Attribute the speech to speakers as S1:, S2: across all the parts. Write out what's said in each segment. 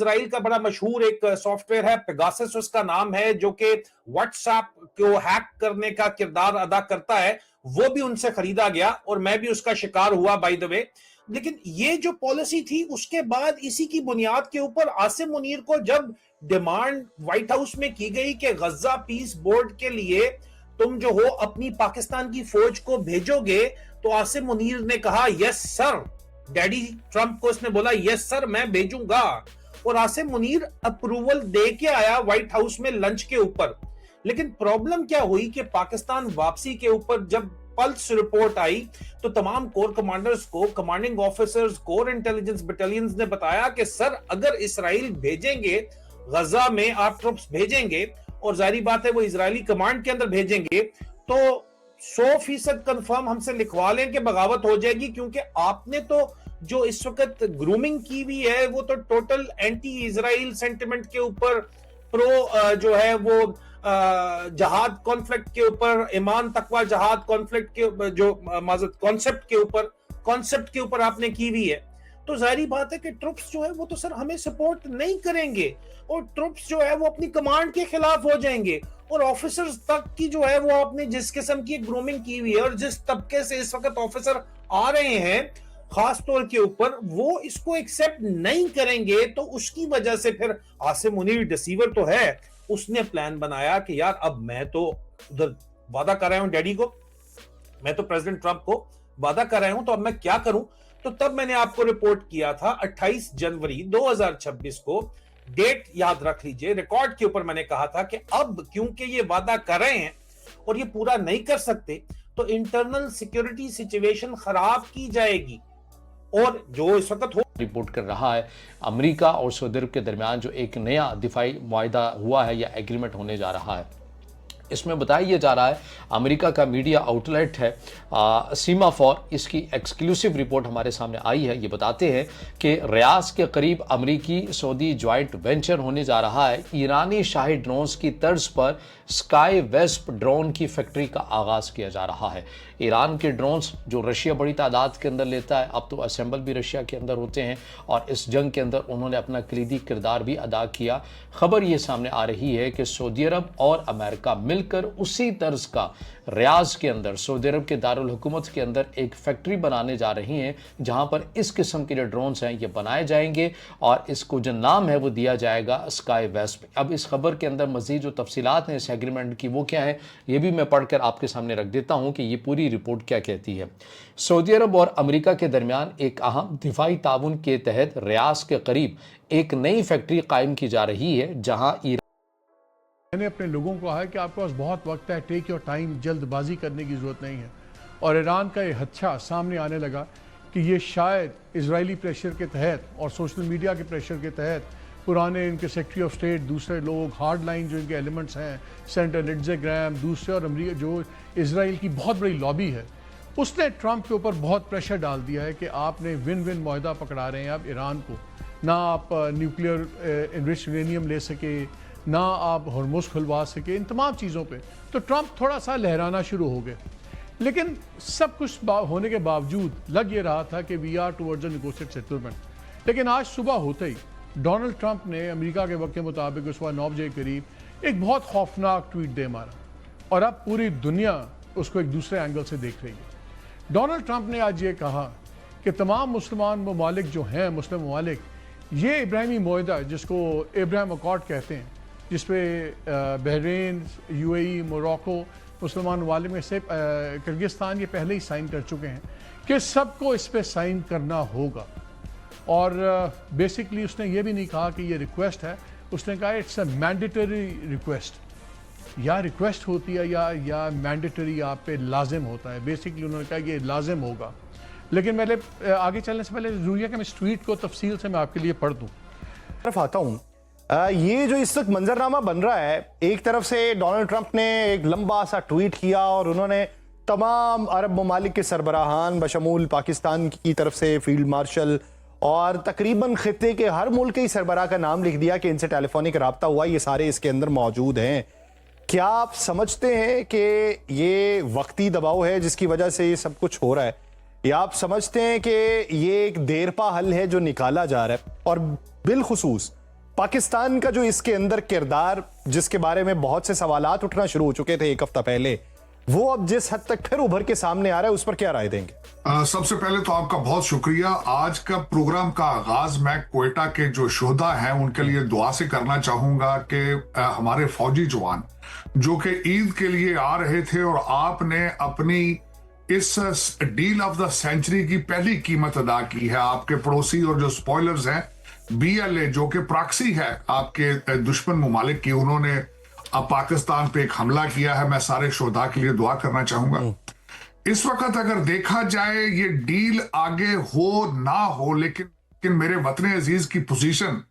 S1: Israel का बड़ा मशहूर एक सॉफ्टवेयर है, पेगासस उसका नाम है, जो कि व्हाट्सएप को हैक करने का किरदार अदा करता है, वो भी उनसे खरीदा गया और मैं भी उसका शिकार हुआ बाय द वे। लेकिन ये जो पॉलिसी थी, उसके बाद इसी की बुनियाद के ऊपर आसिम मुनीर को जब डिमांड व्हाइट हाउस में की गई कि गजा पीस बोर्ड के लिए तुम जो हो अपनी पाकिस्तान की फौज को भेजोगे, तो आसिम मुनीर ने कहा यस सर। डैडी ट्रंप को उसने बोला यस सर मैं भेजूंगा, और आसिम मुनीर अप्रूवल दे के आया व्हाइट हाउस में लंच के ऊपर। लेकिन प्रॉब्लम क्या हुई कि पाकिस्तान वापसी के ऊपर जब पल्स रिपोर्ट आई, तो तमाम कोर कमांडर्स को, commanding officers, core intelligence battalions ने बताया कि सर अगर इसराइल भेजेंगे, गजा में आप ट्रुप्स भेजेंगे और जाहिर बात है वो इजरायली कमांड के अंदर भेजेंगे, तो 100% कंफर्म हमसे लिखवा लें कि बगावत हो जाएगी, क्योंकि आपने तो जो इस वक्त ग्रूमिंग की हुई है वो तो टोटल एंटी इजराइल सेंटिमेंट के ऊपर, प्रो जो है वो जहाद कॉन्फ्लिक्ट के ऊपर, ईमान तकवा जहाद कॉन्फ्लिक्ट के जो माजत कॉन्सेप्ट के ऊपर आपने की हुई है। तो जाहिर बात है कि ट्रुप्स जो है वो तो सर हमें सपोर्ट नहीं करेंगे, और ट्रुप्स जो है वो अपनी कमांड के खिलाफ हो जाएंगे, और ऑफिसर्स तक की जो है वो आपने जिस किस्म की ग्रूमिंग की हुई है और जिस तबके से इस वक्त ऑफिसर आ रहे हैं खास तौर के ऊपर, वो इसको एक्सेप्ट नहीं करेंगे। तो उसकी वजह से फिर आसिम मुनीर डिसीवर तो है, उसने प्लान बनाया कि यार अब मैं तो उधर वादा कर रहा हूं डैडी को, मैं तो प्रेसिडेंट ट्रंप को वादा कर रहा हूं, तो अब मैं क्या करूं। तो तब मैंने आपको रिपोर्ट किया था 28 जनवरी 2026 को, डेट याद रख लीजिए, रिकॉर्ड के ऊपर मैंने कहा था कि अब क्योंकि ये वादा कर रहे हैं और ये पूरा नहीं कर सकते, तो इंटरनल सिक्योरिटी सिचुएशन खराब की जाएगी। और जो इस वक्त हो
S2: रिपोर्ट कर रहा है, अमेरिका और सऊदी अरब के दरमियान जो एक नया दिफाई मुआहदा हुआ है या एग्रीमेंट होने जा रहा है, इसमें बताया जा रहा है, अमेरिका का मीडिया आउटलेट है सीमा फॉर, इसकी एक्सक्लूसिव रिपोर्ट हमारे सामने आई है। ये बताते हैं कि रियाज के करीब अमेरिकी सऊदी जॉइंट वेंचर होने जा रहा है। ईरानी शाही ड्रोन्स की तर्ज पर स्काई वेस्प ड्रोन की फैक्ट्री का आगाज किया जा रहा है। ईरान के ड्रोन्स जो रशिया बड़ी तादाद के अंदर लेता है, अब तो असेंबल भी रशिया के अंदर होते हैं, और इस जंग के अंदर उन्होंने अपना कलीदी किरदार भी अदा किया। खबर ये सामने आ रही है कि सऊदी अरब और अमेरिका मिलकर उसी तर्ज का रियाज के अंदर, सऊदी अरब के दारुल हुकूमत के अंदर एक फैक्ट्री बनाने जा रही हैं, जहां पर इस किस्म के जो ड्रोन्स हैं ये बनाए जाएंगे, और इसको जो नाम है वो दिया जाएगा स्काई वेस्प। अब इस खबर के अंदर मजीद जो तफसीलात हैं इस एग्रीमेंट की वो क्या है, ये भी मैं पढ़कर आपके सामने रख देता हूं कि ये पूरी रिपोर्ट क्या कहती है। सऊदी अरब और अमेरिका के दरमियान एक अहम दिफाई ताउन के तहत रियाज के करीब एक नई फैक्ट्री कायम की जा रही है, जहां
S3: मैंने अपने लोगों को कहा है कि आपके पास बहुत वक्त है, टेक योर टाइम, जल्दबाजी करने की ज़रूरत नहीं है। और ईरान का ये हच्छा सामने आने लगा कि ये शायद इजरायली प्रेशर के तहत और सोशल मीडिया के प्रेशर के तहत पुराने इनके सेक्रेटरी ऑफ स्टेट, दूसरे लोग, हार्ड लाइन जो इनके एलिमेंट्स हैं, सेनेटर लिंडसे ग्रैहम, दूसरे, और अमरीका जो इजराइल की बहुत बड़ी लॉबी है, उसने ट्रंप के ऊपर बहुत प्रेशर डाल दिया है कि आपने विन विन मुआहदा पकड़ा रहे हैं आप ईरान को, ना आप न्यूक्लियर इनरिच्ड यूरेनियम ले सके, ना आप हॉर्मुज़ खुलवा सके, इन तमाम चीज़ों पे तो ट्रंप थोड़ा सा लहराना शुरू हो गए। लेकिन सब कुछ होने के बावजूद लग ये रहा था कि we are towards a negotiated settlement. लेकिन आज सुबह होते ही डोनाल्ड ट्रंप ने अमेरिका के वक्त के मुताबिक उस वक्त 9 बजे के करीब एक बहुत खौफनाक ट्वीट दे मारा, और अब पूरी दुनिया उसको एक दूसरे एंगल से देख रही है। डोनाल्ड ट्रंप ने आज ये कहा कि तमाम मुसलमान ममालिक जो हैं, मुस्लिम ममालिक, ये इब्राहिमी मुआहदा जिसको इब्राहिम अकॉर्ड कहते हैं, जिसपे बहरीन, यूएई, मोरक्को, मुसलमान ममालिक में से किर्गिस्तान ये पहले ही साइन कर चुके हैं कि सबको इस पर साइन करना होगा। और बेसिकली उसने ये भी नहीं कहा कि ये रिक्वेस्ट है, उसने कहा इट्स अ मैंडेटरी रिक्वेस्ट। या रिक्वेस्ट होती है या मैंडेटरी आप पे लाजिम होता है। बेसिकली उन्होंने कहा ये लाजिम होगा। लेकिन मैंने आगे चलने से पहले जरूरी है कि मैं इस ट्वीट को तफसील से मैं आपके लिए पढ़ दूँ।
S4: तरफ आता हूँ, ये जो इस वक्त मंजरनामा बन रहा है, एक तरफ से डोनाल्ड ट्रंप ने एक लंबा सा ट्वीट किया और उन्होंने तमाम अरब ममालिक के सरबराहान बशमूल पाकिस्तान की तरफ से फील्ड मार्शल और तकरीबन खित्ते के हर मुल्क के सरबराह का नाम लिख दिया कि इनसे टेलीफोनिक रब्ता हुआ, ये सारे इसके अंदर मौजूद हैं। क्या आप समझते हैं कि ये वक्ती दबाव है जिसकी वजह से ये सब कुछ हो रहा है, या आप समझते हैं कि ये एक देरपा हल है जो निकाला जा रहा है? और बिलखुसूस पाकिस्तान का जो इसके अंदर किरदार, जिसके बारे में बहुत से सवालात उठना शुरू हो चुके थे एक हफ्ता पहले, वो अब जिस हद तक फिर उभर के सामने आ रहा है, उस पर क्या राय देंगे?
S5: सबसे पहले तो आपका बहुत शुक्रिया। आज का प्रोग्राम का आगाज मैं क्वेटा के जो शोहदा हैं उनके लिए दुआ से करना चाहूंगा कि हमारे फौजी जवान जो कि ईद के लिए आ रहे थे और आपने अपनी इस डील ऑफ द सेंचुरी की पहली कीमत अदा की है। आपके पड़ोसी और जो स्पॉयलर्स हैं BLA जो कि प्रॉक्सी है आपके दुश्मन मुमालिक की, उन्होंने अब पाकिस्तान पे एक हमला किया है। मैं सारे शोहदा के लिए दुआ करना चाहूंगा। इस वक्त अगर देखा जाए ये डील आगे हो ना हो, लेकिन मेरे वतन अजीज की पोजीशन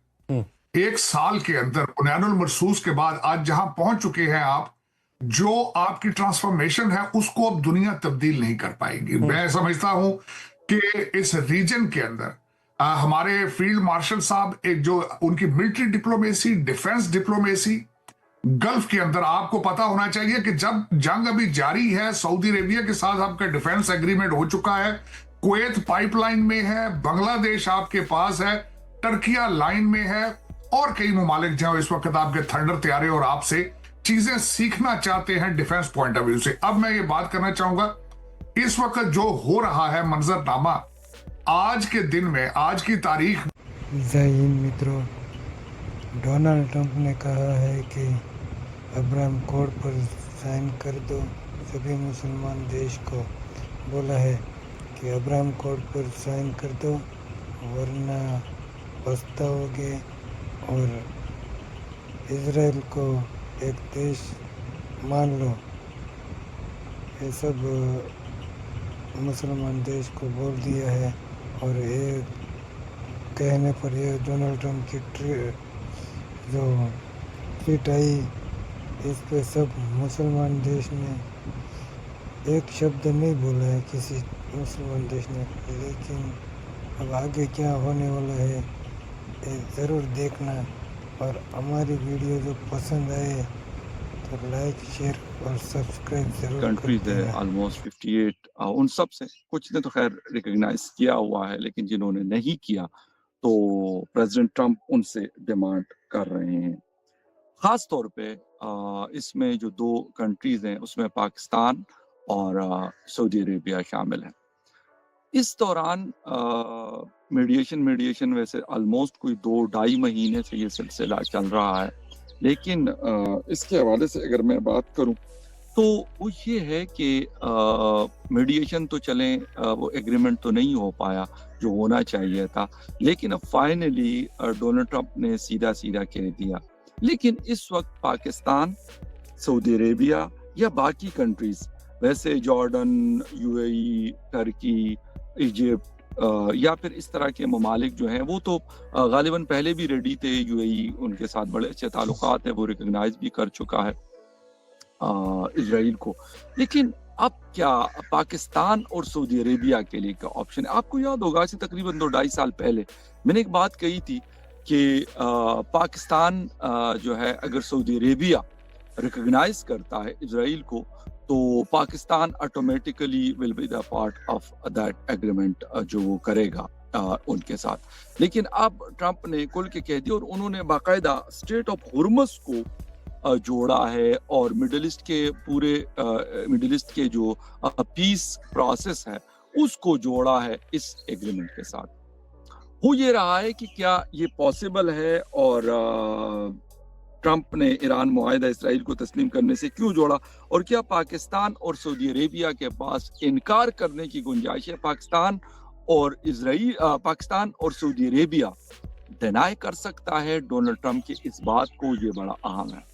S5: एक साल के अंदर बुनियानुल मरसूस के बाद आज जहां पहुंच चुके हैं आप, जो आपकी ट्रांसफॉर्मेशन है उसको अब दुनिया तब्दील नहीं कर पाएगी। मैं समझता हूं कि इस रीजन के अंदर हमारे फील्ड मार्शल साहब एक जो उनकी military diplomacy, defence diplomacy, gulf के अंदर आपको पता होना चाहिए कि जब जंग अभी जारी है, सऊदी अरेबिया के साथ आपका डिफेंस एग्रीमेंट हो चुका है, कुवैत पाइपलाइन में है, बांग्लादेश आपके पास है, टर्किया लाइन में है और कई ममालिक जो इस वक्त आपके थंडर तैयार और आपसे चीजें सीखना चाहते हैं डिफेंस पॉइंट ऑफ व्यू से। अब मैं ये बात करना चाहूंगा, इस वक्त जो हो रहा है मंजरनामा आज के दिन में, आज की तारीख।
S6: जय हिंद मित्रों, डोनाल्ड ट्रंप ने कहा है कि अब्राहम कोड पर साइन कर दो। सभी मुसलमान देश को बोला है कि अब्राहम कोड पर साइन कर दो वरना पछताओगे, और इजराइल को एक देश मान लो। ये सब मुसलमान देश को बोल दिया है, और ये कहने पर ये डोनाल्ड ट्रंप की जो ट्वीट आई, इस पे सब मुसलमान देश ने एक शब्द नहीं बोला है किसी मुसलमान देश ने। लेकिन अब आगे क्या होने वाला है ये ज़रूर देखना, और हमारी वीडियो जो पसंद आए तो लाइक, शेयर और सब्सक्राइब जरूर
S7: कंट्रीज है ऑलमोस्ट 58, उन सब से कुछ ने तो खैर रिकॉग्नाइज किया हुआ है, लेकिन जिन्होंने नहीं किया तो प्रेसिडेंट ट्रंप उनसे डिमांड कर रहे हैं। खास तौर पे इसमें जो दो कंट्रीज हैं उसमें पाकिस्तान और सऊदी अरेबिया शामिल है। इस दौरान मीडिएशन वैसे ऑलमोस्ट कोई 2-2.5 महीने से ये सिलसिला चल रहा है, लेकिन इसके हवाले से अगर मैं बात करूं तो वो ये है कि मीडिएशन तो चले, वो एग्रीमेंट तो नहीं हो पाया जो होना चाहिए था, लेकिन अब फाइनली डोनाल्ड ट्रंप ने सीधा कह दिया। लेकिन इस वक्त पाकिस्तान, सऊदी अरेबिया या बाकी कंट्रीज, वैसे जॉर्डन, UAE, टर्की, इजिप्ट या फिर इस तरह के ममालिक जो हैं वो तो गालिबन पहले भी रेडी थे। UAE उनके साथ बड़े अच्छे ताल्लुकात हैं, वो रिकॉग्नाइज भी कर चुका है इजराइल को। लेकिन अब क्या पाकिस्तान और सऊदी अरेबिया के लिए क्या ऑप्शन है? आपको याद होगा कि तकरीबन 2-2.5 साल पहले मैंने एक बात कही थी कि पाकिस्तान जो है अगर सऊदी अरेबिया रिकॉग्नाइज करता है इजराइल को तो Pakistan automatically will be the part of that agreement जो वो करेगा उनके साथ। लेकिन अब ट्रंप ने खुल के कह दिया और उन्होंने बाकायदा स्टेट ऑफ हुर्मुज़ को जोड़ा है और मिडिल ईस्ट के जो पीस प्रोसेस है उसको जोड़ा है इस एग्रीमेंट के साथ। हो ये रहा है कि क्या ये पॉसिबल है, और ट्रंप ने ईरान मुआहिदा इसराइल को तस्लीम करने से क्यों जोड़ा, और क्या पाकिस्तान और सऊदी अरेबिया के पास इनकार करने की गुंजाइश है? पाकिस्तान और सऊदी अरेबिया डिनाई कर सकता है डोनाल्ड ट्रंप की इस बात को? ये बड़ा अहम है।